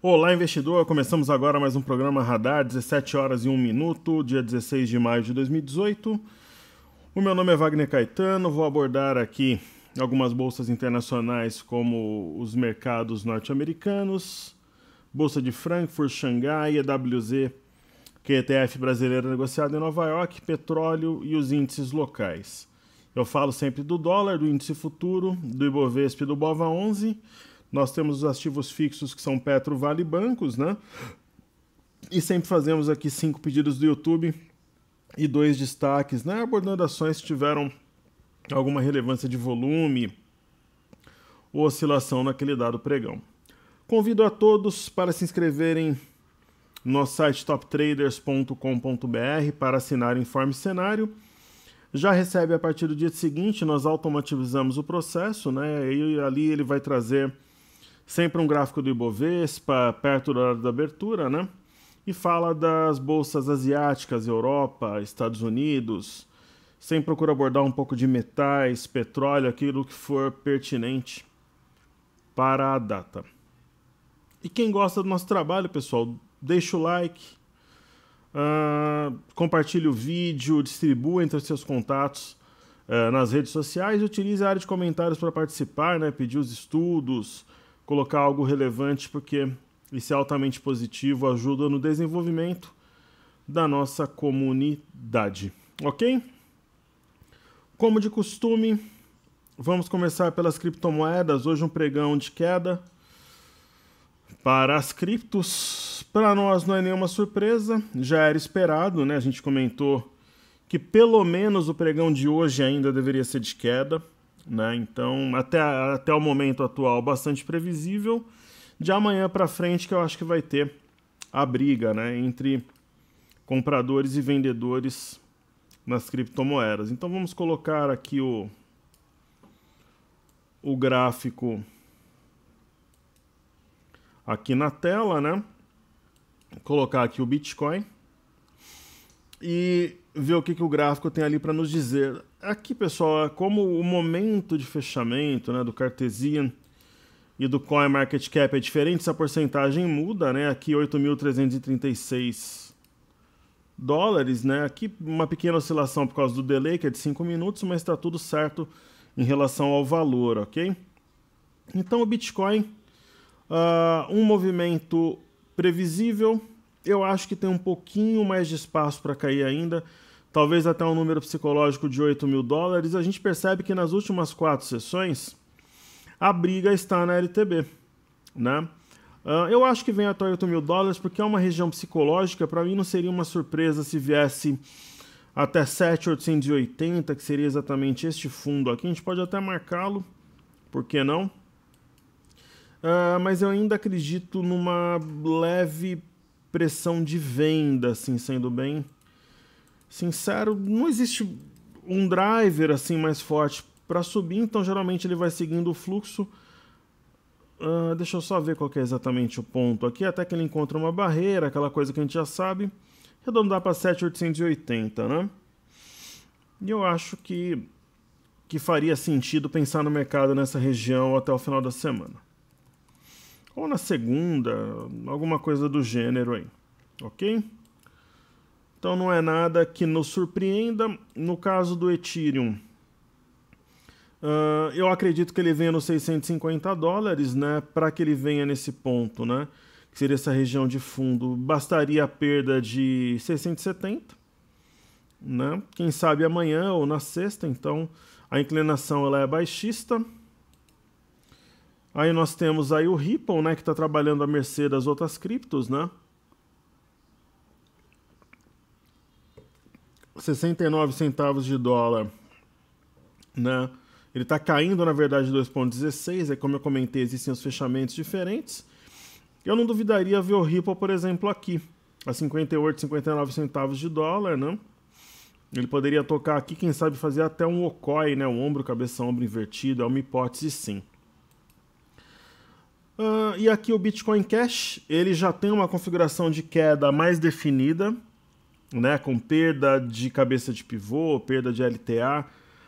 Olá, investidor! Começamos agora mais um programa Radar, 17 horas e 1 minuto, dia 16 de maio de 2018. O meu nome é Wagner Caetano, vou abordar aqui algumas bolsas internacionais como os mercados norte-americanos, Bolsa de Frankfurt, Xangai, EWZ, que é ETF brasileiro negociado em Nova York, petróleo e os índices locais. Eu falo sempre do dólar, do índice futuro, do Ibovespa e do BOVA11. Nós temos os ativos fixos que são Petro, Vale e bancos, né? E sempre fazemos aqui 5 pedidos do YouTube e 2 destaques, né? Abordando ações que tiveram alguma relevância de volume ou oscilação naquele dado pregão. Convido a todos para se inscreverem no nosso site toptraders.com.br para assinar o Informe Cenário. Já recebe a partir do dia seguinte, nós automatizamos o processo, né? E ali ele vai trazer sempre um gráfico do Ibovespa, perto da hora da abertura, né? E fala das bolsas asiáticas, Europa, Estados Unidos. Sempre procura abordar um pouco de metais, petróleo, aquilo que for pertinente para a data. E quem gosta do nosso trabalho, pessoal, deixa o like, compartilhe o vídeo, distribua entre os seus contatos nas redes sociais e utilize a área de comentários para participar, né? Pedir os estudos, colocar algo relevante, porque isso é altamente positivo, ajuda no desenvolvimento da nossa comunidade, ok? Como de costume, vamos começar pelas criptomoedas. Hoje um pregão de queda para as criptos. Para nós não é nenhuma surpresa, já era esperado, né? A gente comentou que pelo menos o pregão de hoje ainda deveria ser de queda, né? Então, até o momento atual, bastante previsível. De amanhã para frente que eu acho que vai ter a briga, né, entre compradores e vendedores nas criptomoedas. Então vamos colocar aqui o gráfico aqui na tela, né? Vou colocar aqui o Bitcoin e ver o que o gráfico tem ali para nos dizer. Aqui, pessoal, como o momento de fechamento, né, do Cartesian e do CoinMarketCap é diferente, essa porcentagem muda, né? Aqui 8.336 dólares, né? Aqui uma pequena oscilação por causa do delay, que é de 5 minutos, mas está tudo certo em relação ao valor, ok? Então o Bitcoin, um movimento previsível. Eu acho que tem um pouquinho mais de espaço para cair ainda, talvez até um número psicológico de 8 mil dólares. A gente percebe que nas últimas 4 sessões a briga está na LTB, né? Eu acho que vem até 8 mil dólares porque é uma região psicológica. Para mim não seria uma surpresa se viesse até 7.880, que seria exatamente este fundo aqui. A gente pode até marcá-lo, por que não? Mas eu ainda acredito numa leve pressão de venda, assim, sendo bem sincero. Não existe um driver assim mais forte para subir, então geralmente ele vai seguindo o fluxo. Deixa eu só ver qual que é exatamente o ponto aqui, até que ele encontra uma barreira, aquela coisa que a gente já sabe. Arredondar para 7.880, né? E eu acho que faria sentido pensar no mercado nessa região até o final da semana. Ou na segunda, alguma coisa do gênero aí, ok? Então não é nada que nos surpreenda. No caso do Ethereum, eu acredito que ele venha nos 650 dólares, né? Para que ele venha nesse ponto, né? Que seria essa região de fundo, bastaria a perda de 670, né? Quem sabe amanhã ou na sexta. Então a inclinação ela é baixista. Aí nós temos aí o Ripple, né? Que está trabalhando à mercê das outras criptos, né? 69 centavos de dólar, né? Ele está caindo, na verdade, 2,16. Como eu comentei, existem os fechamentos diferentes. Eu não duvidaria ver o Ripple, por exemplo, aqui, a 58, 59 centavos de dólar, né? Ele poderia tocar aqui, quem sabe fazer até um OCOI, né? Um ombro, cabeça, ombro invertido. É uma hipótese, sim. E aqui o Bitcoin Cash, ele já tem uma configuração de queda mais definida, né? Com perda de cabeça de pivô, perda de LTA.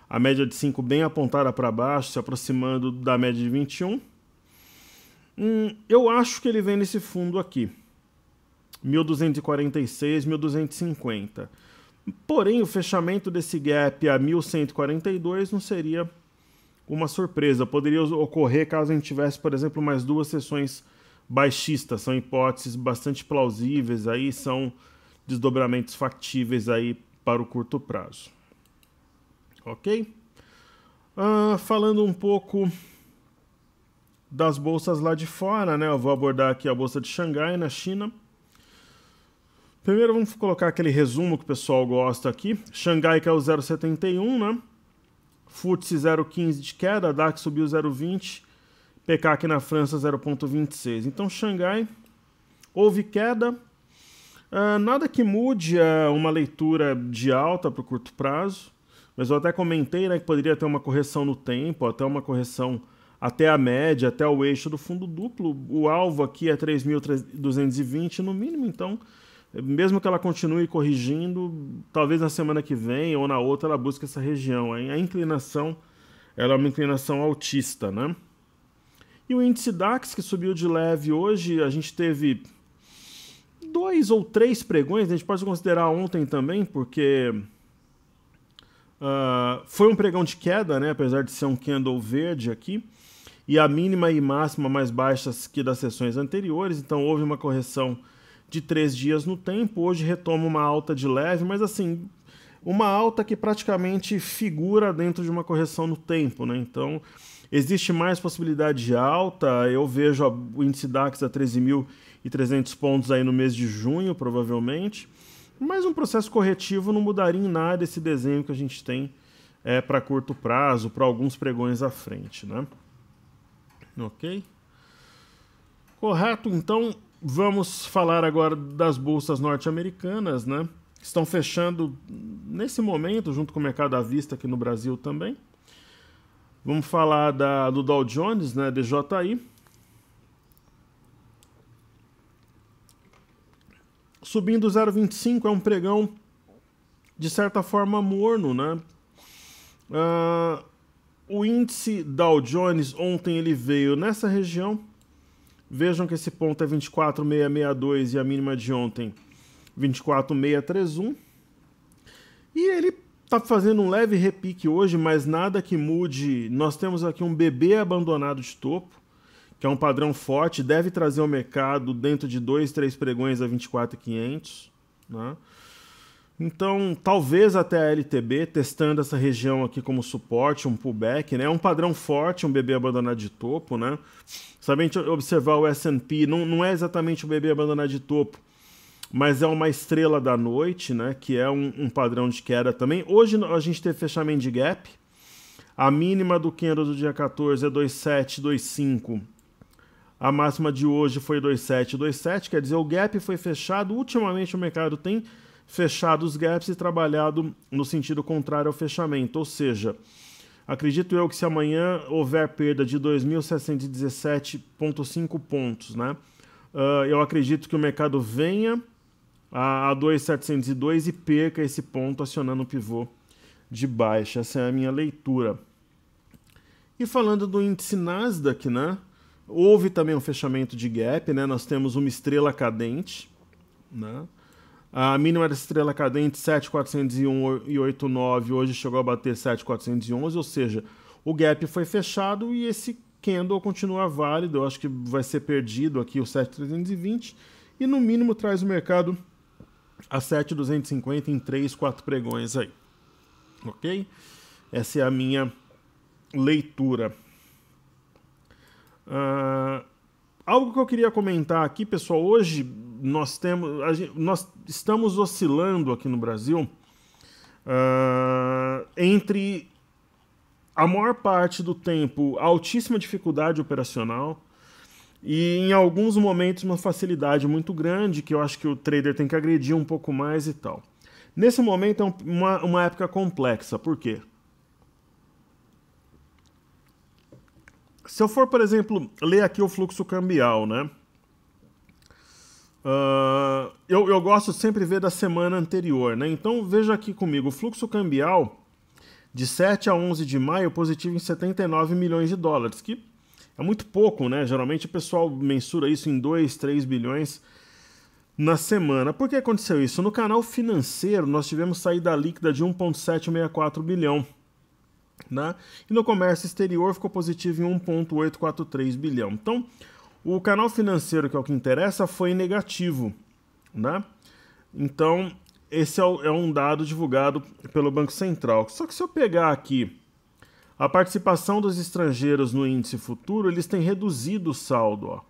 A média de 5 bem apontada para baixo, se aproximando da média de 21. Eu acho que ele vem nesse fundo aqui, 1.246, 1.250. Porém, o fechamento desse gap a 1.142 não seria uma surpresa. Poderia ocorrer caso a gente tivesse, por exemplo, mais 2 sessões baixistas. São hipóteses bastante plausíveis, aí são desdobramentos factíveis aí para o curto prazo. Ok? Falando um pouco das bolsas lá de fora, né? Eu vou abordar aqui a bolsa de Xangai, na China. Primeiro vamos colocar aquele resumo que o pessoal gosta aqui. Xangai caiu 0,71, né? FTSE 0,15 de queda, DAX subiu 0,20, PK aqui na França 0,26. Então Xangai, houve queda, nada que mude uma leitura de alta para o curto prazo, mas eu até comentei, né, que poderia ter uma correção no tempo, até uma correção até a média, até o eixo do fundo duplo. O alvo aqui é 3.220 no mínimo, então mesmo que ela continue corrigindo, talvez na semana que vem ou na outra ela busque essa região. A inclinação, ela é uma inclinação altista, né? E o índice DAX, que subiu de leve hoje, a gente teve 2 ou 3 pregões, a gente pode considerar ontem também, porque foi um pregão de queda, né? Apesar de ser um candle verde aqui, e a mínima e máxima mais baixas que das sessões anteriores, então houve uma correção de 3 dias no tempo. Hoje retoma uma alta de leve, mas assim, uma alta que praticamente figura dentro de uma correção no tempo, né? Então, existe mais possibilidade de alta. Eu vejo o índice DAX a 13.300 pontos aí no mês de junho, provavelmente. Mas um processo corretivo não mudaria em nada esse desenho que a gente tem para curto prazo, para alguns pregões à frente, né? Ok? Correto, então vamos falar agora das bolsas norte-americanas, né? Estão fechando nesse momento, junto com o mercado à vista aqui no Brasil também. Vamos falar do Dow Jones, né? DJI. Subindo 0,25, é um pregão de certa forma morno, né? O índice Dow Jones ontem ele veio nessa região. Vejam que esse ponto é 24.662 e a mínima de ontem 24.631. E ele está fazendo um leve repique hoje, mas nada que mude. Nós temos aqui um bebê abandonado de topo, que é um padrão forte, deve trazer ao mercado dentro de 2, 3 pregões a 24.500, né? Então, talvez até a LTB, testando essa região aqui como suporte, um pullback, né? É um padrão forte, um bebê abandonado de topo, né? Se a gente observar o S&P, não é exatamente um bebê abandonado de topo, mas é uma estrela da noite, né? Que é um padrão de queda também. Hoje a gente teve fechamento de gap. A mínima do candle do dia 14 é 2.725. A máxima de hoje foi 2.727, quer dizer, o gap foi fechado. Ultimamente o mercado tem fechado os gaps e trabalhado no sentido contrário ao fechamento, ou seja, acredito eu que se amanhã houver perda de 2.717,5 pontos, né, eu acredito que o mercado venha a 2.702 e perca esse ponto acionando o pivô de baixa. Essa é a minha leitura. E falando do índice Nasdaq, né, houve também um fechamento de gap, né, nós temos uma estrela cadente, né. A mínima da estrela cadente 7.401,89, hoje chegou a bater 7.411, ou seja, o gap foi fechado e esse candle continua válido. Eu acho que vai ser perdido aqui o 7.320 e no mínimo traz o mercado a 7.250 em 3, 4 pregões aí. Ok? Essa é a minha leitura. Algo que eu queria comentar aqui, pessoal, hoje nós estamos oscilando aqui no Brasil entre a maior parte do tempo altíssima dificuldade operacional e em alguns momentos uma facilidade muito grande que eu acho que o trader tem que agredir um pouco mais e tal. Nesse momento é uma época complexa, por quê? Se eu for, por exemplo, ler aqui o fluxo cambial, né? Eu gosto sempre de ver da semana anterior, né? Então veja aqui comigo, o fluxo cambial de 7 a 11 de maio positivo em 79 milhões de dólares, que É muito pouco, né? Geralmente o pessoal mensura isso em 2, 3 bilhões na semana. Por que aconteceu isso? No canal financeiro, nós tivemos saída líquida de 1,764 bilhão. Né? E no comércio exterior ficou positivo em 1,843 bilhão. Então, o canal financeiro, que é o que interessa, foi negativo. Né? Então, esse é um dado divulgado pelo Banco Central. Só que se eu pegar aqui a participação dos estrangeiros no índice futuro, eles têm reduzido o saldo. Ó.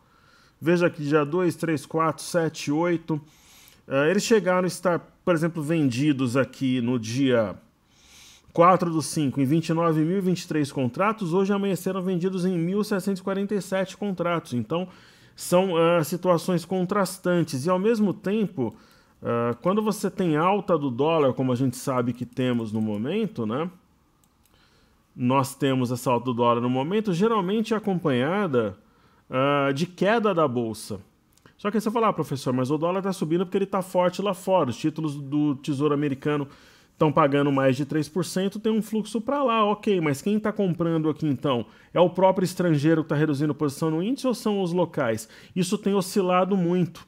Veja aqui, dia 2, 3, 4, 7, 8. Eles chegaram a estar, por exemplo, vendidos aqui no dia 4/5 em 29.023 contratos. Hoje amanheceram vendidos em 1.747 contratos. Então, são situações contrastantes. E, ao mesmo tempo, quando você tem alta do dólar, como a gente sabe que temos no momento, né? Nós temos essa alta do dólar no momento, geralmente acompanhada de queda da bolsa. Só que aí você fala, professor, mas o dólar está subindo porque ele está forte lá fora. Os títulos do Tesouro Americano estão pagando mais de 3%, tem um fluxo para lá, ok. Mas quem está comprando aqui então? É o próprio estrangeiro que está reduzindo posição no índice ou são os locais? Isso tem oscilado muito.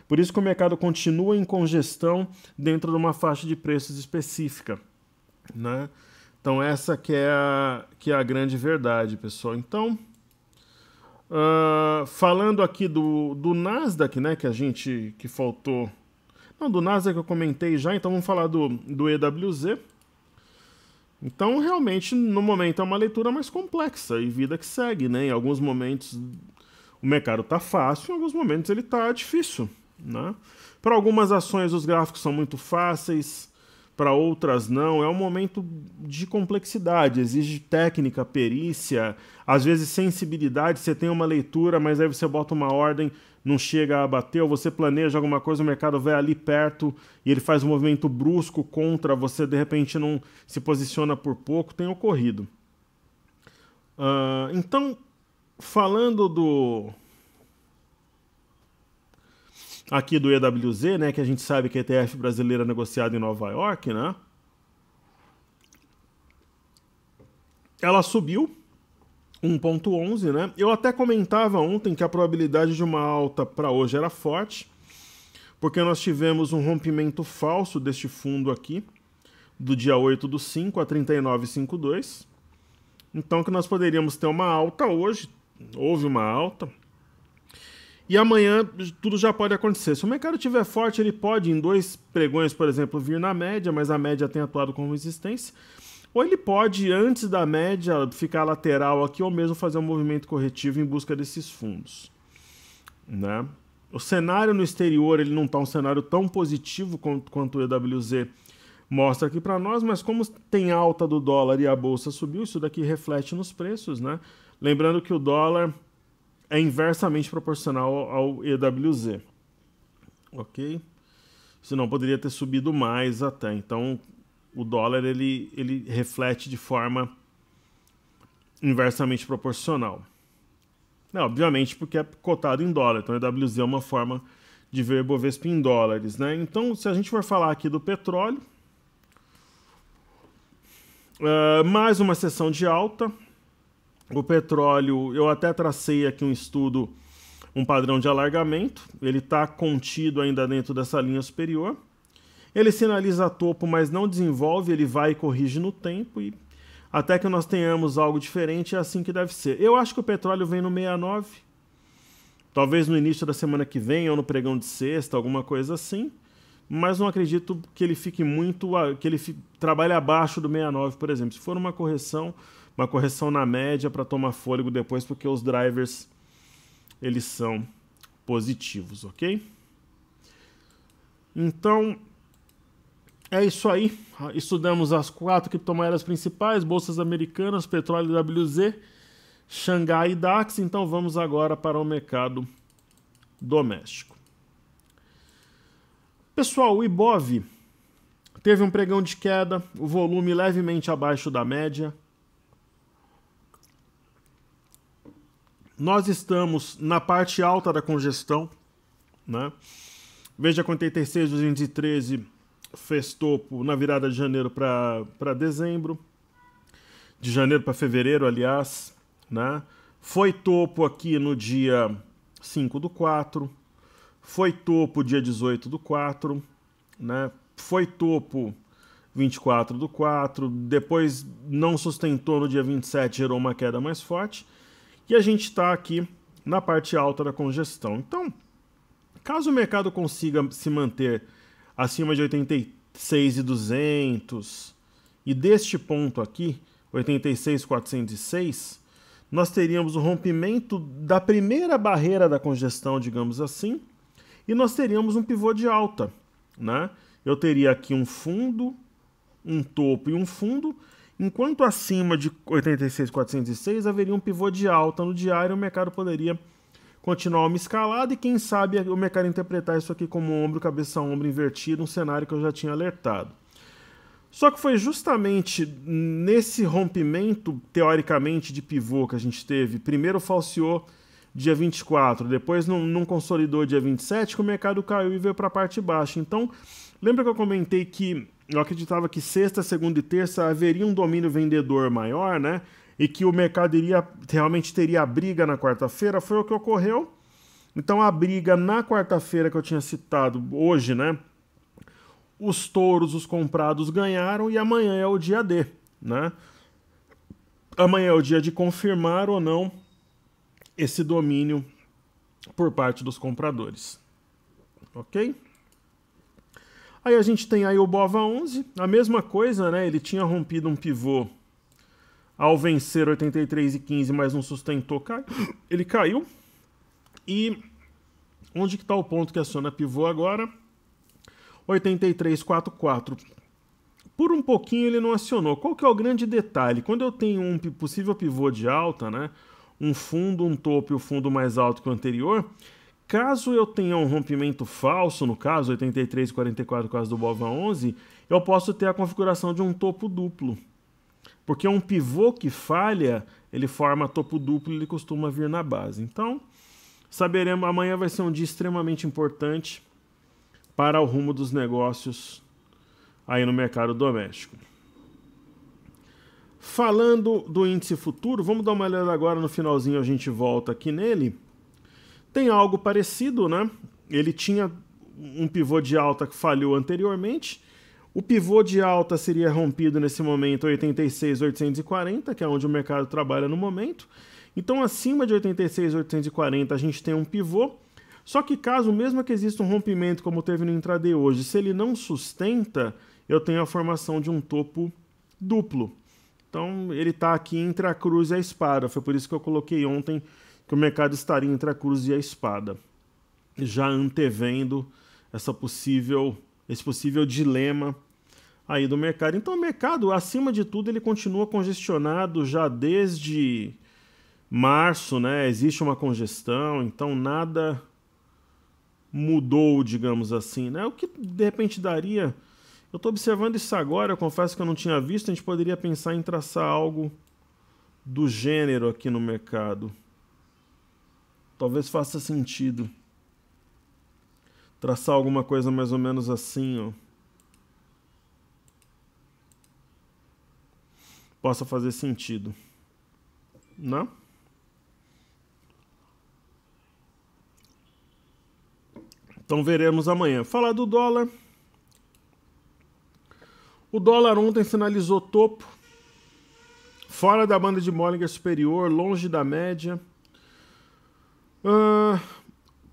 Por isso que o mercado continua em congestão dentro de uma faixa de preços específica, né? Então essa que é a grande verdade, pessoal. Então, falando aqui do Nasdaq, né, que faltou... Não, do Nasdaq eu comentei já, então vamos falar do EWZ. Então, realmente, no momento é uma leitura mais complexa e vida que segue, né? Em alguns momentos o mercado está fácil, em alguns momentos ele está difícil, né? Para algumas ações os gráficos são muito fáceis, para outras não. É um momento de complexidade, exige técnica, perícia, às vezes sensibilidade. Você tem uma leitura, mas aí você bota uma ordem, não chega a bater, ou você planeja alguma coisa, o mercado vai ali perto e ele faz um movimento brusco contra, você de repente não se posiciona por pouco, tem ocorrido. Então, falando aqui do EWZ, né, que a gente sabe que a ETF brasileira é negociada em Nova York, né? Ela subiu 1,11, né? Eu até comentava ontem que a probabilidade de uma alta para hoje era forte, porque nós tivemos um rompimento falso deste fundo aqui, do dia 8/5 a 39,52. Então que nós poderíamos ter uma alta hoje, houve uma alta, e amanhã tudo já pode acontecer. Se o mercado estiver forte, ele pode, em 2 pregões, por exemplo, vir na média, mas a média tem atuado como resistência. Ou ele pode, antes da média, ficar lateral aqui, ou mesmo fazer um movimento corretivo em busca desses fundos, né? O cenário no exterior ele não está um cenário tão positivo quanto o EWZ mostra aqui para nós, mas como tem alta do dólar e a bolsa subiu, isso daqui reflete nos preços, né? Lembrando que o dólar é inversamente proporcional ao EWZ, ok? Senão poderia ter subido mais até. Então, o dólar ele reflete de forma inversamente proporcional. Não, obviamente porque é cotado em dólar, então o EWZ é uma forma de ver Bovespa em dólares, né? Então, se a gente for falar aqui do petróleo, mais uma sessão de alta. O petróleo, eu até tracei aqui um estudo, um padrão de alargamento. Ele está contido ainda dentro dessa linha superior. Ele sinaliza topo, mas não desenvolve, ele vai e corrige no tempo. E até que nós tenhamos algo diferente, é assim que deve ser. Eu acho que o petróleo vem no 69. Talvez no início da semana que vem, ou no pregão de sexta, alguma coisa assim. Mas não acredito que ele fique muito... que ele trabalhe abaixo do 69, por exemplo. Se for uma correção na média para tomar fôlego depois, porque os drivers eles são positivos, ok? Então, é isso aí. Estudamos as 4 criptomoedas principais, bolsas americanas, petróleo WZ, Xangai e DAX. Então vamos agora para o mercado doméstico. Pessoal, o Ibov teve um pregão de queda, o volume levemente abaixo da média. Nós estamos na parte alta da congestão, né? Veja que 86.213 fez topo na virada de janeiro para dezembro, de janeiro para fevereiro, aliás, né? Foi topo aqui no dia 5/4, foi topo dia 18/4, né? Foi topo 24/4, depois não sustentou no dia 27, gerou uma queda mais forte, e a gente está aqui na parte alta da congestão. Então, caso o mercado consiga se manter acima de 86.200 e deste ponto aqui, 86.406, nós teríamos o rompimento da primeira barreira da congestão, digamos assim, e nós teríamos um pivô de alta, né? Eu teria aqui um fundo, um topo e um fundo, enquanto acima de 86.406 haveria um pivô de alta no diário, o mercado poderia continuar uma escalada e quem sabe o mercado interpretar isso aqui como ombro, cabeça, ombro invertido, um cenário que eu já tinha alertado. Só que foi justamente nesse rompimento, teoricamente, de pivô que a gente teve, primeiro falseou dia 24, depois não consolidou dia 27, que o mercado caiu e veio para a parte baixa. Então, lembra que eu comentei que eu acreditava que sexta, segunda e terça haveria um domínio vendedor maior, né? E que o mercado realmente teria a briga na quarta-feira? Foi o que ocorreu. Então, a briga na quarta-feira que eu tinha citado hoje, né? Os touros, os comprados ganharam e amanhã é o dia D, né? Amanhã é o dia de confirmar ou não esse domínio por parte dos compradores, ok? Aí a gente tem aí o BOVA11, a mesma coisa, né? Ele tinha rompido um pivô ao vencer 83,15, mas não sustentou, ele caiu. E onde que está o ponto que aciona pivô agora? 83,44. Por um pouquinho ele não acionou. Qual que é o grande detalhe? Quando eu tenho um possível pivô de alta, né? Um fundo, um topo e o fundo mais alto que o anterior, caso eu tenha um rompimento falso, no caso 83,44 no caso do BOVA11, eu posso ter a configuração de um topo duplo. Porque um pivô que falha, ele forma topo duplo e ele costuma vir na base. Então, saberemos, amanhã vai ser um dia extremamente importante para o rumo dos negócios aí no mercado doméstico. Falando do índice futuro, vamos dar uma olhada agora no finalzinho, a gente volta aqui nele. Tem algo parecido, né? Ele tinha um pivô de alta que falhou anteriormente. O pivô de alta seria rompido nesse momento 86.840, que é onde o mercado trabalha no momento. Então, acima de 86.840 a gente tem um pivô. Só que caso, mesmo que exista um rompimento como teve no intraday hoje, se ele não sustenta, eu tenho a formação de um topo duplo. Então, ele está aqui entre a cruz e a espada. Foi por isso que eu coloquei ontem que o mercado estaria entre a cruz e a espada, já antevendo esse possível dilema aí do mercado. Então, o mercado, acima de tudo, ele continua congestionado já desde março, né? Existe uma congestão, então nada mudou, digamos assim, né? O que de repente daria... Eu estou observando isso agora, eu confesso que eu não tinha visto, a gente poderia pensar em traçar algo do gênero aqui no mercado. Talvez faça sentido. Traçar alguma coisa mais ou menos assim, ó. Possa fazer sentido. Não? Então veremos amanhã. Falar do dólar. O dólar ontem finalizou topo, fora da banda de Bollinger superior, longe da média.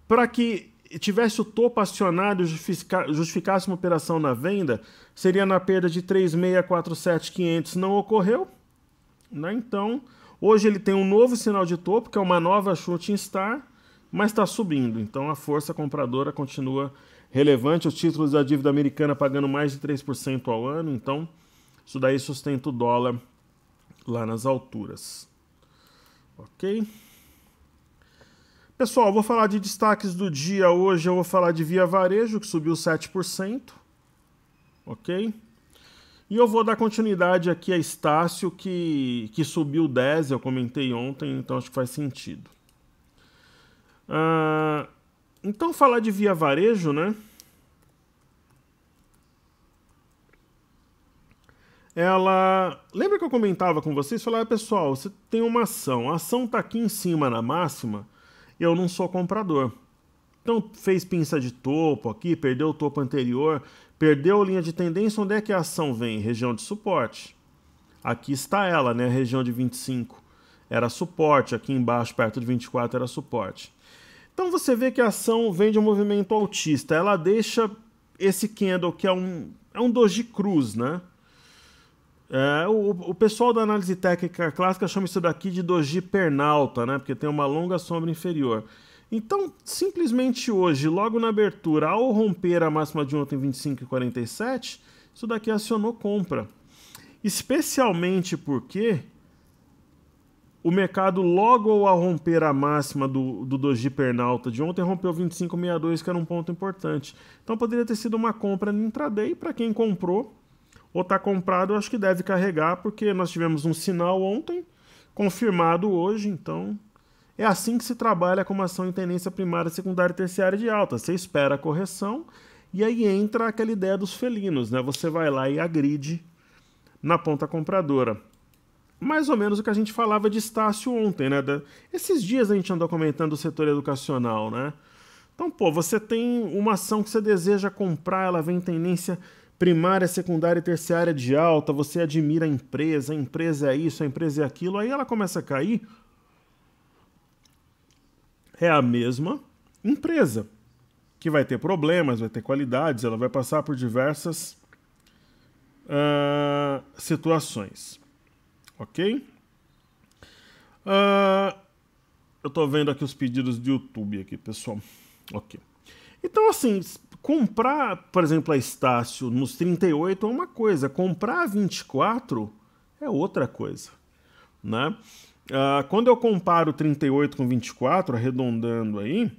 Para que tivesse o topo acionado e justificasse uma operação na venda, seria na perda de 3.647.500. Não ocorreu, né? Então, hoje ele tem um novo sinal de topo, que é uma nova shooting star, mas está subindo. Então, a força compradora continua relevante, os títulos da dívida americana pagando mais de 3% ao ano, então isso daí sustenta o dólar lá nas alturas. Ok? Pessoal, vou falar de destaques do dia hoje, eu vou falar de Via Varejo, que subiu 7%, ok? E eu vou dar continuidade aqui a Estácio, que subiu 10%, eu comentei ontem, então acho que faz sentido. Então, falar de Via Varejo, né? ela... Lembra que eu comentava com vocês? Falava, pessoal, você tem uma ação. A ação está aqui em cima na máxima, eu não sou comprador. Então, fez pinça de topo aqui, perdeu o topo anterior, perdeu a linha de tendência, onde é que a ação vem? Região de suporte. Aqui está ela, né? A região de 25 era suporte, aqui embaixo, perto de 24, era suporte. Então, você vê que a ação vem de um movimento altista. Ela deixa esse candle, que é um doji cruz, né? O pessoal da análise técnica clássica chama isso daqui de doji pernalta, né? Porque tem uma longa sombra inferior. Então, simplesmente hoje, logo na abertura, ao romper a máxima de ontem, 25,47, isso daqui acionou compra. Especialmente porque o mercado, logo ao romper a máxima do doji pernalta de ontem, rompeu 25,62, que era um ponto importante. Então, poderia ter sido uma compra no intraday. Para quem comprou ou está comprado, eu acho que deve carregar, porque nós tivemos um sinal ontem, confirmado hoje, então... É assim que se trabalha com uma ação em tendência primária, secundária e terciária de alta. Você espera a correção e aí entra aquela ideia dos felinos, né? Você vai lá e agride na ponta compradora. Mais ou menos o que a gente falava de Estácio ontem, né? Esses dias a gente andou comentando o setor educacional, né? Então, pô, você tem uma ação que você deseja comprar, ela vem em tendência primária, secundária e terciária de alta, você admira a empresa é isso, a empresa é aquilo, aí ela começa a cair... É a mesma empresa, que vai ter problemas, vai ter qualidades, ela vai passar por diversas situações. Ok? Eu tô vendo aqui os pedidos do YouTube aqui, pessoal. Ok. Então, assim, comprar, por exemplo, a Estácio nos 38 é uma coisa, comprar a 24 é outra coisa, né? Quando eu comparo 38 com 24, arredondando aí,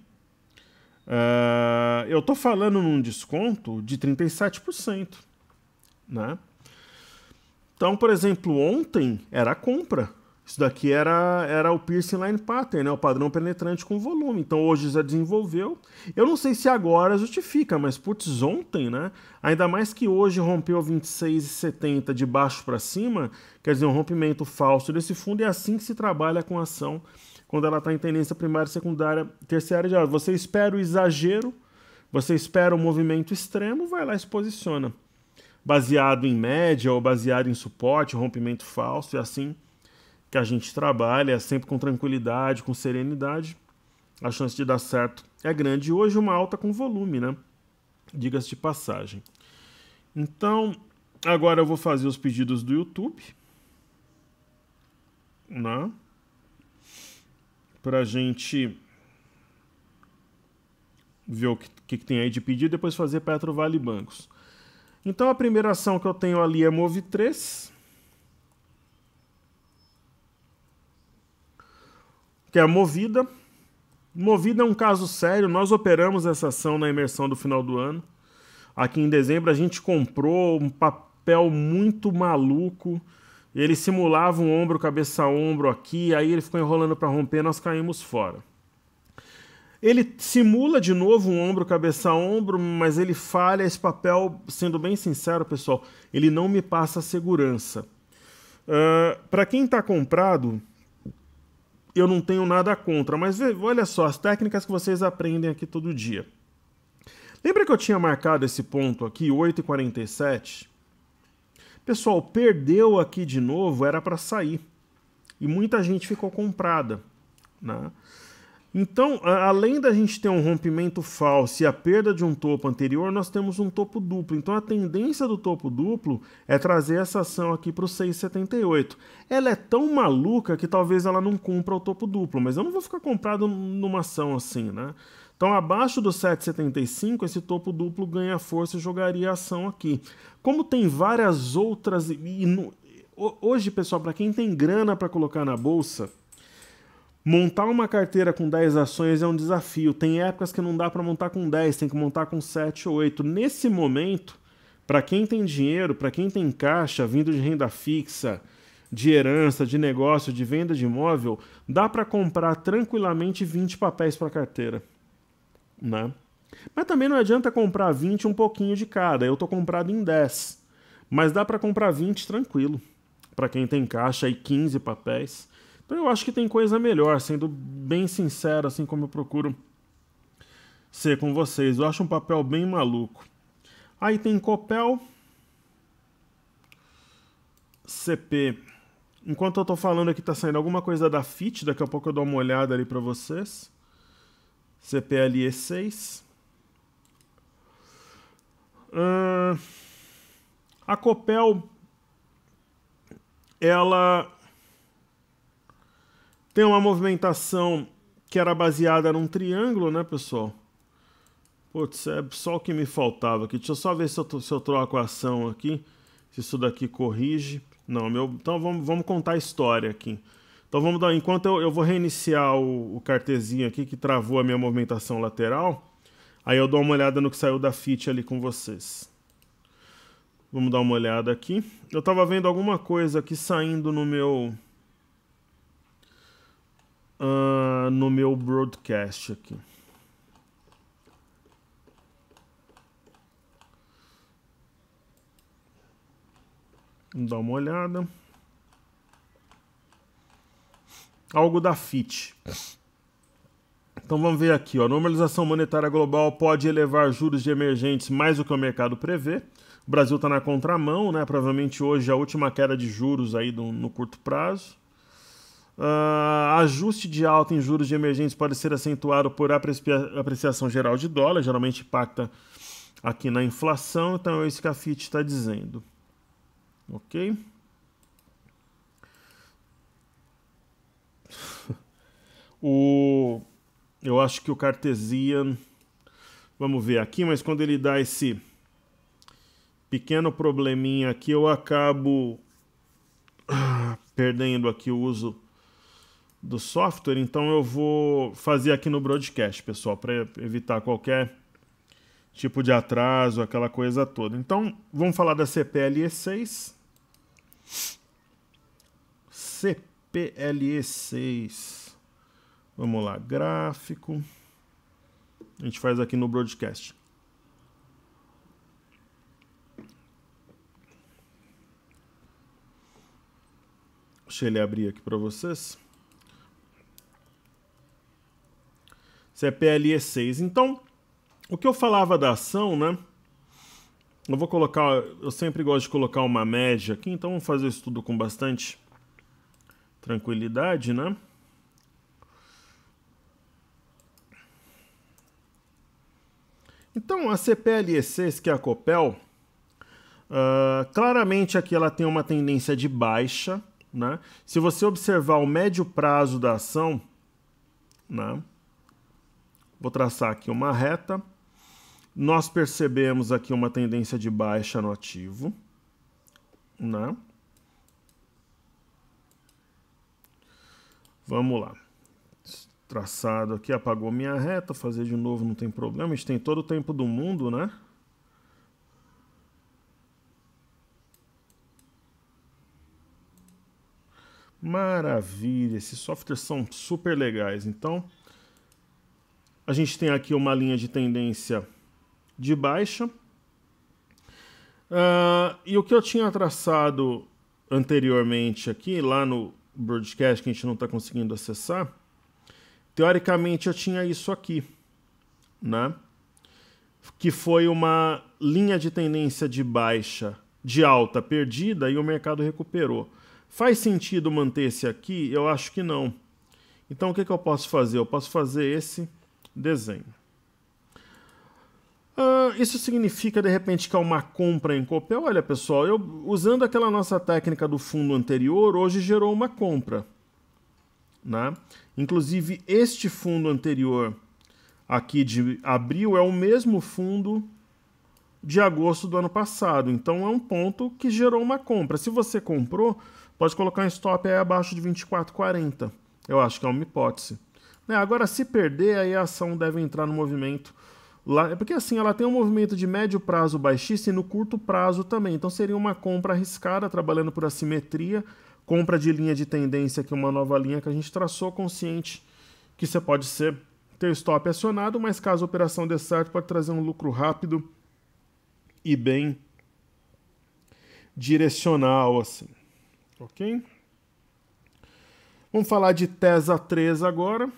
eu estou falando num desconto de 37%. Né? Então, por exemplo, ontem era a compra. Isso daqui era o Piercing Line Pattern, né? O padrão penetrante com volume. Então hoje já desenvolveu. Eu não sei se agora justifica, mas putz, ontem, né? Ainda mais que hoje rompeu 26,70 de baixo para cima, quer dizer, um rompimento falso desse fundo. É assim que se trabalha com a ação quando ela está em tendência primária, secundária, terciária de alta. Você espera o exagero, você espera o movimento extremo, vai lá e se posiciona. Baseado em média ou baseado em suporte, rompimento falso, e assim que a gente trabalha, sempre com tranquilidade, com serenidade, a chance de dar certo é grande. E hoje uma alta com volume, né? Diga-se de passagem. Então, agora eu vou fazer os pedidos do YouTube, né? Pra gente ver o que tem aí de pedido, depois fazer Petro Vale Bancos. Então a primeira ação que eu tenho ali é Move3, que é a Movida. Movida é um caso sério, nós operamos essa ação na imersão do final do ano. Aqui em dezembro a gente comprou um papel muito maluco, ele simulava um ombro, cabeça a ombro aqui, aí ele ficou enrolando para romper, nós caímos fora. Ele simula de novo um ombro, cabeça a ombro, mas ele falha. Esse papel, sendo bem sincero, pessoal, ele não me passa segurança. Para quem está comprado, eu não tenho nada contra, mas olha só, as técnicas que vocês aprendem aqui todo dia. Lembra que eu tinha marcado esse ponto aqui, 8,47? Pessoal, perdeu aqui de novo, era para sair. E muita gente ficou comprada, né? Então, além da gente ter um rompimento falso e a perda de um topo anterior, nós temos um topo duplo. Então, a tendência do topo duplo é trazer essa ação aqui para o 6,78. Ela é tão maluca que talvez ela não cumpra o topo duplo, mas eu não vou ficar comprado numa ação assim, né? Então, abaixo do 7,75, esse topo duplo ganha força e jogaria a ação aqui. Como tem várias outras... Hoje, pessoal, para quem tem grana para colocar na bolsa... Montar uma carteira com 10 ações é um desafio. Tem épocas que não dá para montar com 10, tem que montar com 7 ou 8. Nesse momento, para quem tem dinheiro, para quem tem caixa vindo de renda fixa, de herança, de negócio, de venda de imóvel, dá para comprar tranquilamente 20 papéis para carteira, né? Mas também não adianta comprar 20 um pouquinho de cada. Eu estou comprado em 10. Mas dá para comprar 20 tranquilo, para quem tem caixa aí 15 papéis. Então eu acho que tem coisa melhor, sendo bem sincero, assim como eu procuro ser com vocês. Eu acho um papel bem maluco. Aí tem Copel, CP. Enquanto eu tô falando aqui, tá saindo alguma coisa da FIT, daqui a pouco eu dou uma olhada ali para vocês. CPLE6. A Copel, ela tem uma movimentação que era baseada num triângulo, né, pessoal? Putz, é só o que me faltava aqui. Deixa eu só ver se eu troco a ação aqui, se isso daqui corrige. Não, então vamos contar a história aqui. Então vamos dar, enquanto eu vou reiniciar o cartezinho aqui que travou a minha movimentação lateral, aí eu dou uma olhada no que saiu da FIT ali com vocês. Vamos dar uma olhada aqui. Eu tava vendo alguma coisa aqui saindo no meu broadcast aqui. Vamos dar uma olhada. Algo da FIT. Então vamos ver aqui, ó. Normalização monetária global pode elevar juros de emergentes mais do que o mercado prevê. O Brasil está na contramão, né? Provavelmente hoje a última queda de juros aí no curto prazo. Ajuste de alta em juros de emergentes pode ser acentuado por apreciação geral de dólar, geralmente impacta aqui na inflação, então é isso que a FIT está dizendo. Ok? Eu acho que o Cartesian, vamos ver aqui, mas quando ele dá esse pequeno probleminha aqui, eu acabo perdendo aqui o uso do software, então eu vou fazer aqui no broadcast, pessoal, para evitar qualquer tipo de atraso, aquela coisa toda. Então, vamos falar da CPLE6. CPLE6. Vamos lá, gráfico. A gente faz aqui no broadcast. Deixa ele abrir aqui para vocês. CPLE6. Então, o que eu falava da ação, né? Eu sempre gosto de colocar uma média aqui, então vamos fazer isso tudo com bastante tranquilidade, né? Então, a CPLE6, que é a Copel, claramente aqui ela tem uma tendência de baixa, né? Se você observar o médio prazo da ação, né? Vou traçar aqui uma reta. Nós percebemos aqui uma tendência de baixa no ativo, né? Vamos lá. Traçado aqui, apagou minha reta, fazer de novo não tem problema, a gente tem todo o tempo do mundo, né? Maravilha, esses softwares são super legais. Então, a gente tem aqui uma linha de tendência de baixa. E o que eu tinha traçado anteriormente aqui, lá no broadcast que a gente não está conseguindo acessar, teoricamente eu tinha isso aqui, né? Que foi uma linha de tendência de baixa, de alta perdida e o mercado recuperou. Faz sentido manter esse aqui? Eu acho que não. Então o que eu posso fazer? Eu posso fazer esse desenho. Isso significa, de repente, que é uma compra em Copel? Olha, pessoal, usando aquela nossa técnica do fundo anterior, hoje gerou uma compra, né? Inclusive, este fundo anterior aqui de abril é o mesmo fundo de agosto do ano passado. Então, é um ponto que gerou uma compra. Se você comprou, pode colocar um stop aí abaixo de 24,40. Eu acho que é uma hipótese. Agora, se perder, aí a ação deve entrar no movimento. Porque assim, ela tem um movimento de médio prazo baixista e no curto prazo também. Então seria uma compra arriscada, trabalhando por assimetria, compra de linha de tendência, que é uma nova linha que a gente traçou, consciente que você pode ter o stop acionado, mas caso a operação dê certo, pode trazer um lucro rápido e bem direcional, assim, ok? Vamos falar de TESA 3 agora.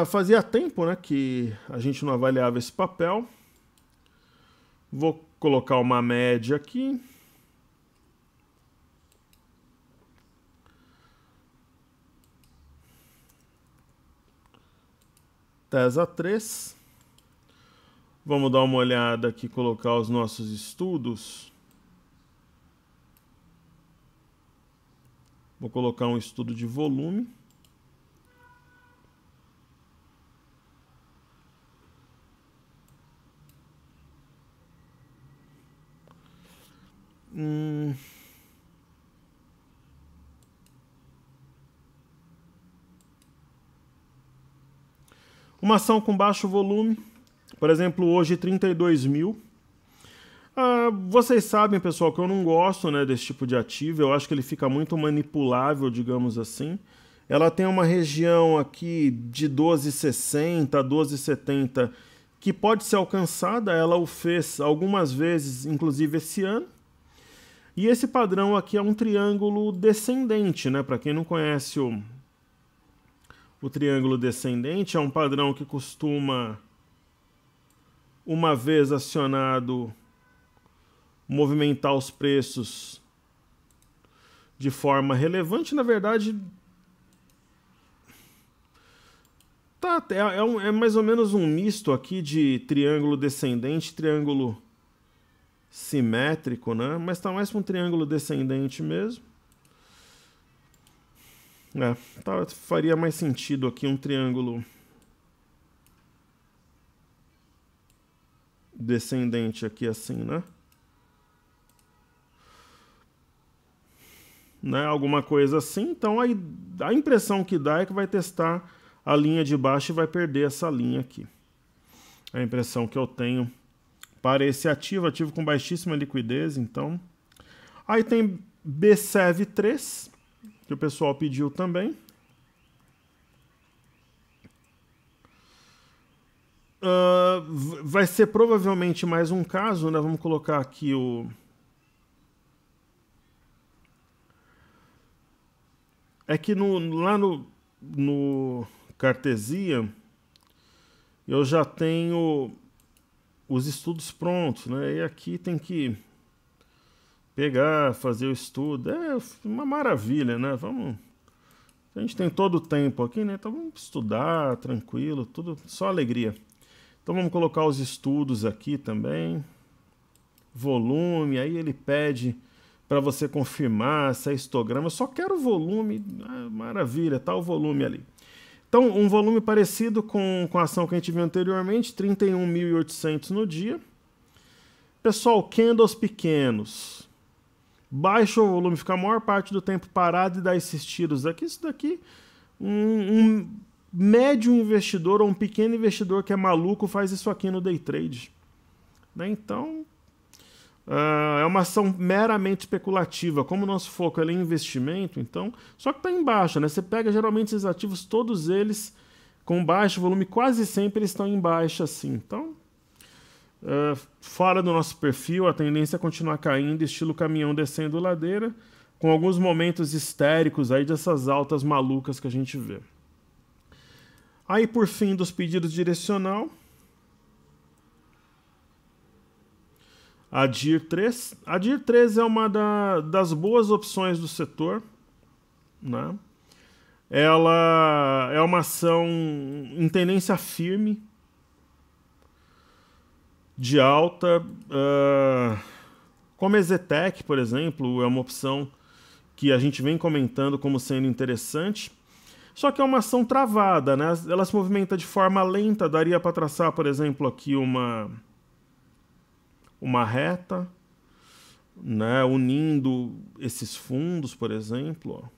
Fazia tempo, né, que a gente não avaliava esse papel. Vou colocar uma média aqui. TESA 3. Vamos dar uma olhada aqui, colocar os nossos estudos. Vou colocar um estudo de volume. Uma ação com baixo volume, por exemplo, hoje 32 mil. Vocês sabem, pessoal, que eu não gosto, né, desse tipo de ativo. Eu acho que ele fica muito manipulável, digamos assim. Ela tem uma região aqui de 12,60 a 12,70 que pode ser alcançada. Ela o fez algumas vezes, inclusive esse ano. E esse padrão aqui é um triângulo descendente, né? Para quem não conhece o triângulo descendente, é um padrão que costuma, uma vez acionado, movimentar os preços de forma relevante. Na verdade, é mais ou menos um misto aqui de triângulo descendente e triângulo simétrico, né? Mas está mais para um triângulo descendente mesmo. Faria mais sentido aqui um triângulo descendente aqui assim, né? Alguma coisa assim. Então aí a impressão que dá é que vai testar a linha de baixo e vai perder essa linha aqui. É a impressão que eu tenho para esse ativo com baixíssima liquidez. Então, aí tem BSEV 3, que o pessoal pediu também. Vai ser provavelmente mais um caso, né? Vamos colocar aqui o... É que lá no Cartesia eu já tenho os estudos prontos, né? E aqui tem que pegar, fazer o estudo. É uma maravilha, né? A gente tem todo o tempo aqui, né? Então vamos estudar, tranquilo, tudo, só alegria. Então vamos colocar os estudos aqui também. Volume, aí ele pede para você confirmar se é histograma. Eu só quero volume, maravilha, tá o volume ali. Então, um volume parecido com a ação que a gente viu anteriormente, 31.800 no dia. Pessoal, candles pequenos. Baixa o volume, fica a maior parte do tempo parado e dá esses tiros aqui. Isso daqui, um médio investidor ou um pequeno investidor que é maluco faz isso aqui no day trade. Né? Então, é uma ação meramente especulativa. Como o nosso foco é em investimento, então, só que está em baixa, né? Você pega geralmente esses ativos, todos eles com baixo volume, quase sempre eles estão em baixa assim. Então, fora do nosso perfil, a tendência é continuar caindo, estilo caminhão descendo ladeira, com alguns momentos histéricos aí dessas altas malucas que a gente vê. Aí, por fim, dos pedidos direcional, a DIR 3. A DIR 3 é uma das boas opções do setor, né? Ela é uma ação em tendência firme, de alta. Como a Zetec, por exemplo, é uma opção que a gente vem comentando como sendo interessante. Só que é uma ação travada, né? Ela se movimenta de forma lenta. Daria para traçar, por exemplo, aqui uma reta, né, unindo esses fundos, por exemplo. Ó.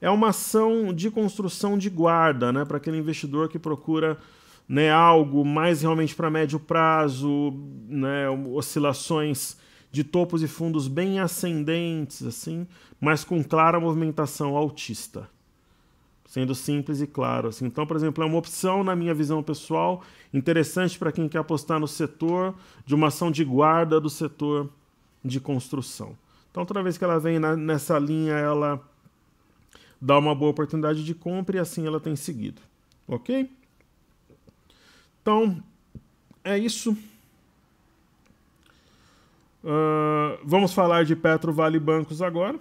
É uma ação de construção de guarda, né, para aquele investidor que procura, né, algo mais realmente para médio prazo, né, oscilações de topos e fundos bem ascendentes, assim, mas com clara movimentação altista. sendo simples e claro. Assim. Então, por exemplo, é uma opção, na minha visão pessoal, interessante para quem quer apostar no setor de uma ação de guarda do setor de construção. Então, toda vez que ela vem nessa linha, ela dá uma boa oportunidade de compra e assim ela tem seguido. Ok? Então, é isso. Vamos falar de Petro Vale Bancos agora.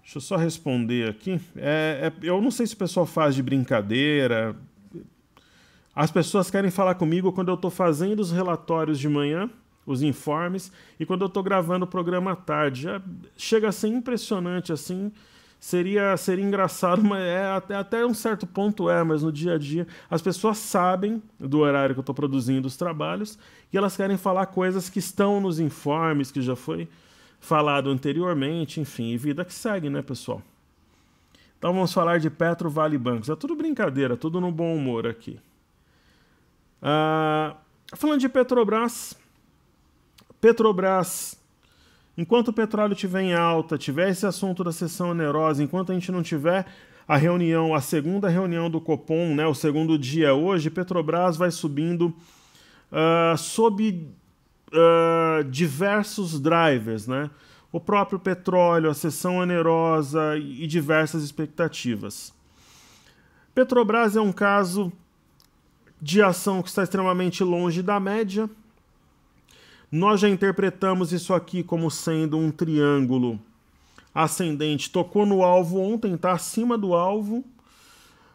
Deixa eu só responder aqui. Eu não sei se o pessoal faz de brincadeira. As pessoas querem falar comigo quando eu estou fazendo os relatórios de manhã, os informes, e quando eu estou gravando o programa à tarde. Já chega a ser impressionante assim. Seria engraçado, mas até um certo ponto mas no dia a dia as pessoas sabem do horário que eu estou produzindo os trabalhos e elas querem falar coisas que estão nos informes, que já foi falado anteriormente, enfim, e vida que segue, né, pessoal? Então vamos falar de Petro Vale Bancos. É tudo brincadeira, tudo no bom humor aqui. Falando de Petrobras, enquanto o petróleo estiver em alta, tiver esse assunto da sessão onerosa, enquanto a gente não tiver a segunda reunião do Copom, né, o segundo dia hoje, Petrobras vai subindo sob diversos drivers, né? O próprio petróleo, a sessão onerosa e diversas expectativas. Petrobras é um caso de ação que está extremamente longe da média. Nós já interpretamos isso aqui como sendo um triângulo ascendente. Tocou no alvo ontem, está acima do alvo.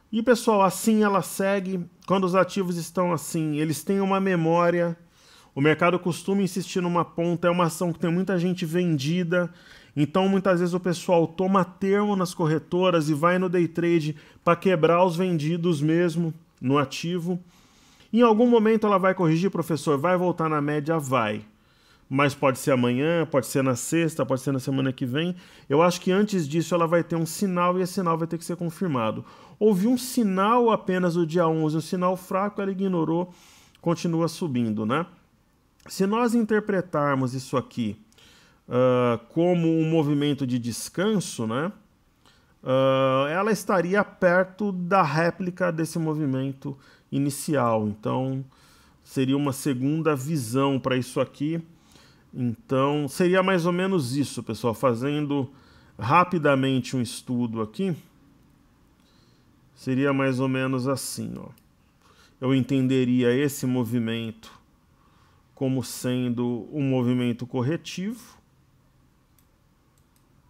E, pessoal, assim ela segue. Quando os ativos estão assim, eles têm uma memória. O mercado costuma insistir numa ponta. É uma ação que tem muita gente vendida. Então, muitas vezes o pessoal toma termo nas corretoras e vai no day trade para quebrar os vendidos mesmo no ativo. Em algum momento ela vai corrigir, professor? Vai voltar na média? Vai. Mas pode ser amanhã, pode ser na sexta, pode ser na semana que vem. Eu acho que antes disso ela vai ter um sinal e esse sinal vai ter que ser confirmado. Houve um sinal apenas no dia 11, um sinal fraco, ela ignorou, continua subindo, né? Se nós interpretarmos isso aqui como um movimento de descanso, né? Ela estaria perto da réplica desse movimento inicial. Então, seria uma segunda visão para isso aqui. Então, seria mais ou menos isso, pessoal. Fazendo rapidamente um estudo aqui, seria mais ou menos assim, ó. Eu entenderia esse movimento como sendo um movimento corretivo,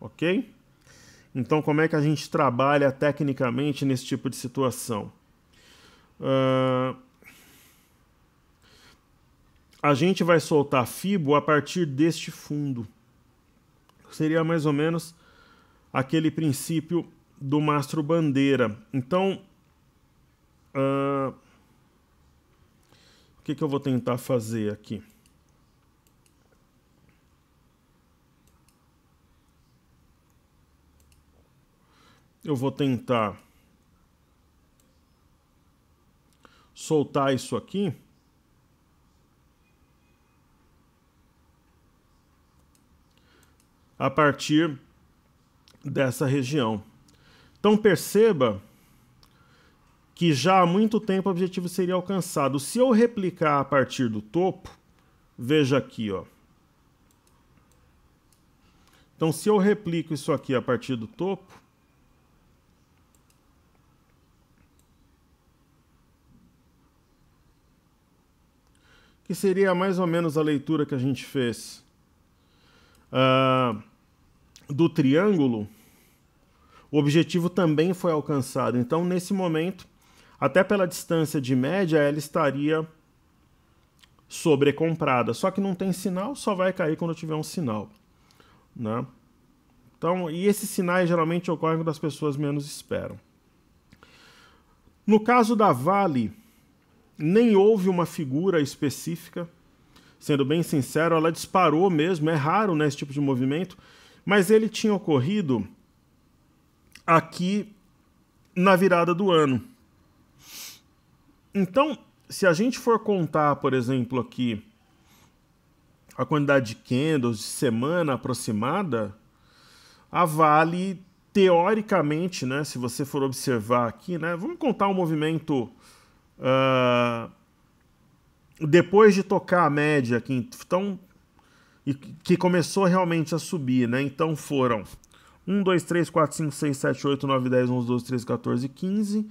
ok? Então, como é que a gente trabalha tecnicamente nesse tipo de situação? A gente vai soltar FIBO a partir deste fundo. Seria mais ou menos aquele princípio do mastro bandeira. Então, o que eu vou tentar fazer aqui? Eu vou tentar soltar isso aqui a partir dessa região. Então perceba que já há muito tempo o objetivo seria alcançado. Se eu replicar a partir do topo, veja aqui, ó. Então se eu replico isso aqui a partir do topo, que seria mais ou menos a leitura que a gente fez do triângulo, o objetivo também foi alcançado. Então, nesse momento, até pela distância de média, ela estaria sobrecomprada. Só que não tem sinal, só vai cair quando tiver um sinal, né? Então, e esses sinais geralmente ocorrem quando as pessoas menos esperam. No caso da Vale, nem houve uma figura específica. Sendo bem sincero, ela disparou mesmo. É raro, né, esse tipo de movimento. Mas ele tinha ocorrido aqui na virada do ano. Então, se a gente for contar, por exemplo, aqui a quantidade de candles de semana aproximada, a Vale teoricamente, né, se você for observar aqui, né, vamos contar um movimento depois de tocar a média aqui, então, que começou realmente a subir, né? Então foram 1, 2, 3, 4, 5, 6, 7, 8, 9, 10, 11, 12, 13, 14, 15.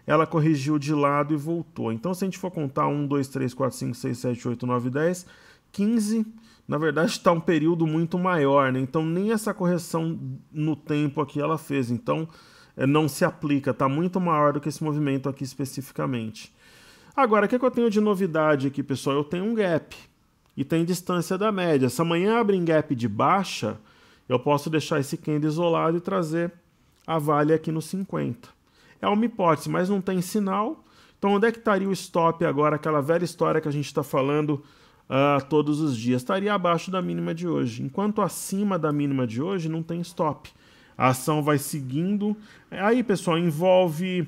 Ela corrigiu de lado e voltou. Então, se a gente for contar 1, 2, 3, 4, 5, 6, 7, 8, 9, 10, 15, na verdade está um período muito maior, né? Então, nem essa correção no tempo aqui ela fez. Então, não se aplica, está muito maior do que esse movimento aqui especificamente. Agora, o que eu tenho de novidade aqui, pessoal? Eu tenho um gap e tem distância da média. Se amanhã abre em gap de baixa, eu posso deixar esse candle isolado e trazer a Vale aqui no 50. É uma hipótese, mas não tem sinal. Então, onde é que estaria o stop agora? Aquela velha história que a gente está falando todos os dias. Estaria abaixo da mínima de hoje. Enquanto acima da mínima de hoje, não tem stop. A ação vai seguindo. Aí, pessoal, envolve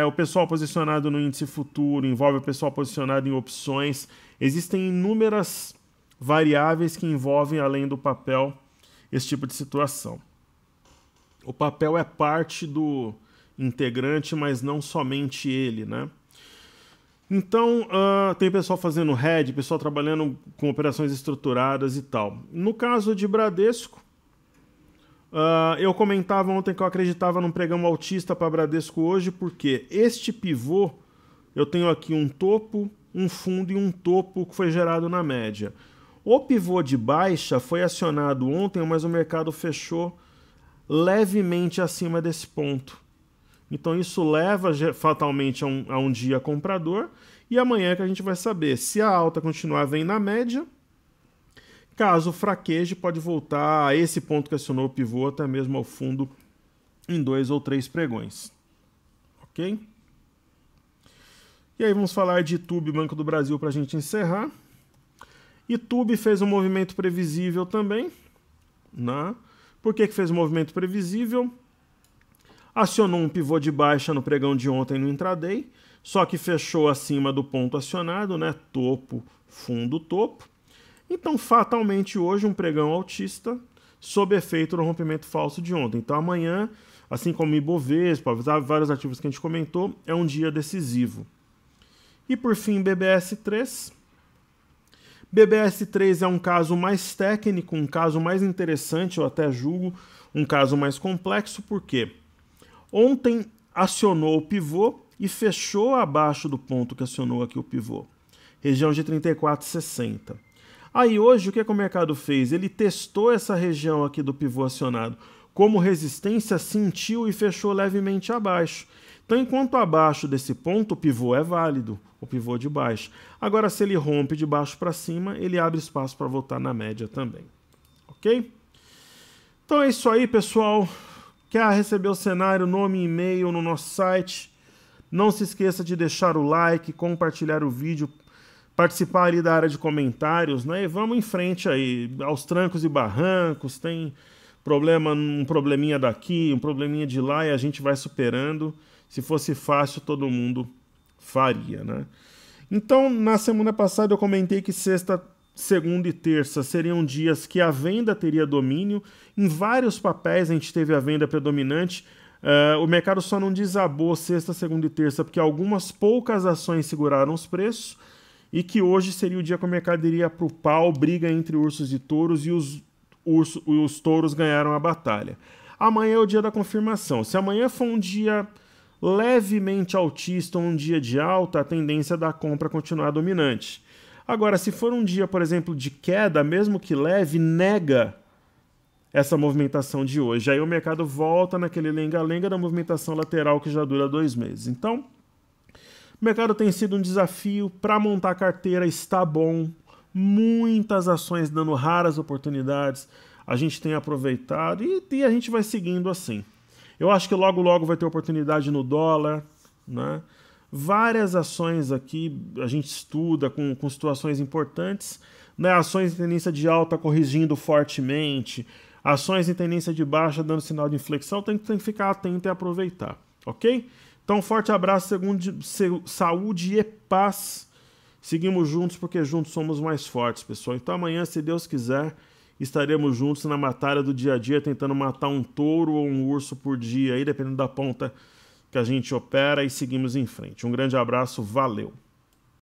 o pessoal posicionado no índice futuro, envolve o pessoal posicionado em opções. Existem inúmeras variáveis que envolvem, além do papel, esse tipo de situação. O papel é parte do integrante, mas não somente ele, né? Então, tem pessoal fazendo hedge, pessoal trabalhando com operações estruturadas e tal. No caso de Bradesco, eu comentava ontem que eu acreditava num pregão altista para Bradesco hoje, porque este pivô, eu tenho aqui um topo, um fundo e um topo que foi gerado na média. O pivô de baixa foi acionado ontem, mas o mercado fechou levemente acima desse ponto. Então isso leva fatalmente a um dia comprador, e amanhã é que a gente vai saber se a alta continuar vem na média. Caso fraqueje, pode voltar a esse ponto que acionou o pivô, até mesmo ao fundo, em 2 ou 3 pregões. Ok? E aí vamos falar de Itube, Banco do Brasil, para a gente encerrar. Itube fez um movimento previsível também, né? Por que fez um movimento previsível? Acionou um pivô de baixa no pregão de ontem no intraday, só que fechou acima do ponto acionado, né? Topo, fundo, topo. Então, fatalmente, hoje um pregão altista sob efeito do rompimento falso de ontem. Então, amanhã, assim como Ibovespa, vários ativos que a gente comentou, é um dia decisivo. E, por fim, BBS3. BBS3 é um caso mais técnico, um caso mais interessante, eu até julgo um caso mais complexo, por quê? Ontem acionou o pivô e fechou abaixo do ponto que acionou aqui o pivô, região de 34,60. Aí hoje o que o mercado fez? Ele testou essa região aqui do pivô acionado como resistência, sentiu e fechou levemente abaixo. Então, enquanto abaixo desse ponto, o pivô é válido, o pivô de baixo. Agora, se ele rompe de baixo para cima, ele abre espaço para voltar na média também. Ok? Então é isso aí, pessoal. Quer receber o cenário, nome e e-mail no nosso site? Não se esqueça de deixar o like, compartilhar o vídeo, participar ali da área de comentários, né? E vamos em frente aí, aos trancos e barrancos, tem um probleminha daqui, um probleminha de lá, e a gente vai superando. Se fosse fácil, todo mundo faria, né? Então, na semana passada eu comentei que sexta, segunda e terça seriam dias que a venda teria domínio. Em vários papéis a gente teve a venda predominante. O mercado só não desabou sexta, segunda e terça porque algumas poucas ações seguraram os preços, e que hoje seria o dia que o mercado iria para o pau, briga entre ursos e touros, e os touros ganharam a batalha. Amanhã é o dia da confirmação. Se amanhã for um dia levemente altista ou um dia de alta, a tendência da compra continuar dominante. Agora, se for um dia, por exemplo, de queda, mesmo que leve, nega essa movimentação de hoje. Aí o mercado volta naquele lenga-lenga da movimentação lateral que já dura 2 meses. Então, o mercado tem sido um desafio para montar carteira, está bom. Muitas ações dando raras oportunidades. A gente tem aproveitado e a gente vai seguindo assim. Eu acho que logo vai ter oportunidade no dólar, né? Várias ações aqui a gente estuda com situações importantes, né? Ações em tendência de alta corrigindo fortemente, ações em tendência de baixa dando sinal de inflexão, tem que ficar atento e aproveitar, ok? Então, forte abraço, saúde e paz. Seguimos juntos porque juntos somos mais fortes, pessoal. Então amanhã, se Deus quiser, estaremos juntos na batalha do dia a dia, tentando matar um touro ou um urso por dia, aí, dependendo da ponta que a gente opera, e seguimos em frente. Um grande abraço, valeu!